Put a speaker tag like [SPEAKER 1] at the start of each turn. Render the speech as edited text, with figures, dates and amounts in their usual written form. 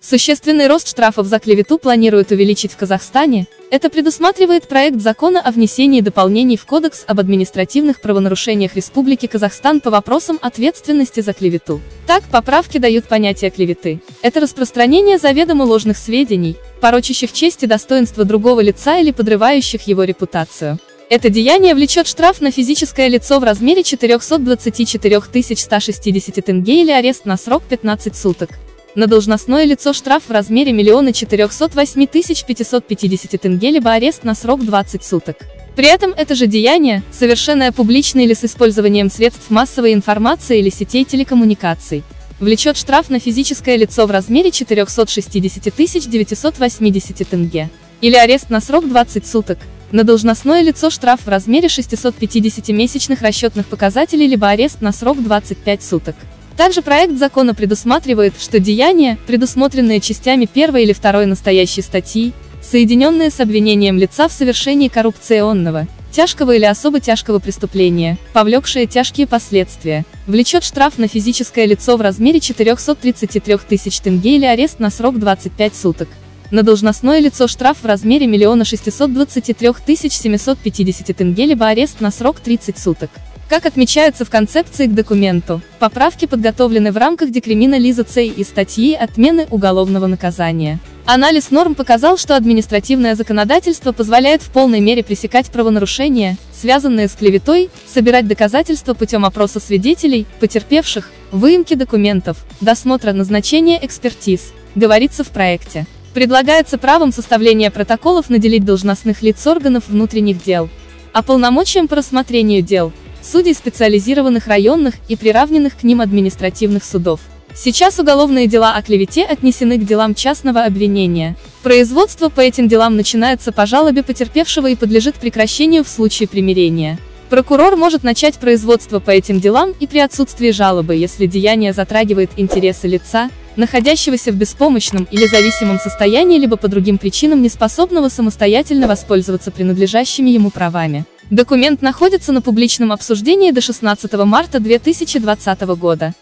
[SPEAKER 1] Существенный рост штрафов за клевету планируют увеличить в Казахстане. Это предусматривает проект закона о внесении дополнений в Кодекс об административных правонарушениях Республики Казахстан по вопросам ответственности за клевету. Так, поправки дают понятие клеветы. Это распространение заведомо ложных сведений, порочащих честь и достоинство другого лица или подрывающих его репутацию. Это деяние влечет штраф на физическое лицо в размере 424 160 тенге или арест на срок 15 суток. На должностное лицо штраф в размере 1 408 550 тенге либо арест на срок 20 суток. При этом это же деяние, совершенное публично или с использованием средств массовой информации или сетей телекоммуникаций, влечет штраф на физическое лицо в размере 460 980 тенге, или арест на срок 20 суток, на должностное лицо штраф в размере 650 месячных расчетных показателей либо арест на срок 25 суток. Также проект закона предусматривает, что деяния, предусмотренные частями 1 или 2 настоящей статьи, соединенные с обвинением лица в совершении коррупционного, тяжкого или особо тяжкого преступления, повлекшее тяжкие последствия, влечет штраф на физическое лицо в размере 433 тысяч тенге или арест на срок 25 суток. На должностное лицо штраф в размере 1 623 750 тенге либо арест на срок 30 суток. Как отмечается в концепции к документу, поправки подготовлены в рамках декриминализации и статьи отмены уголовного наказания. Анализ норм показал, что административное законодательство позволяет в полной мере пресекать правонарушения, связанные с клеветой, собирать доказательства путем опроса свидетелей, потерпевших, выемки документов, досмотра назначения экспертиз, говорится в проекте. Предлагается правом составления протоколов наделить должностных лиц органов внутренних дел, а полномочием по рассмотрению дел судей специализированных районных и приравненных к ним административных судов. Сейчас уголовные дела о клевете отнесены к делам частного обвинения. Производство по этим делам начинается по жалобе потерпевшего и подлежит прекращению в случае примирения. Прокурор может начать производство по этим делам и при отсутствии жалобы, если деяние затрагивает интересы лица, находящегося в беспомощном или зависимом состоянии, либо по другим причинам неспособного самостоятельно воспользоваться принадлежащими ему правами. Документ находится на публичном обсуждении до 16 марта 2020 года.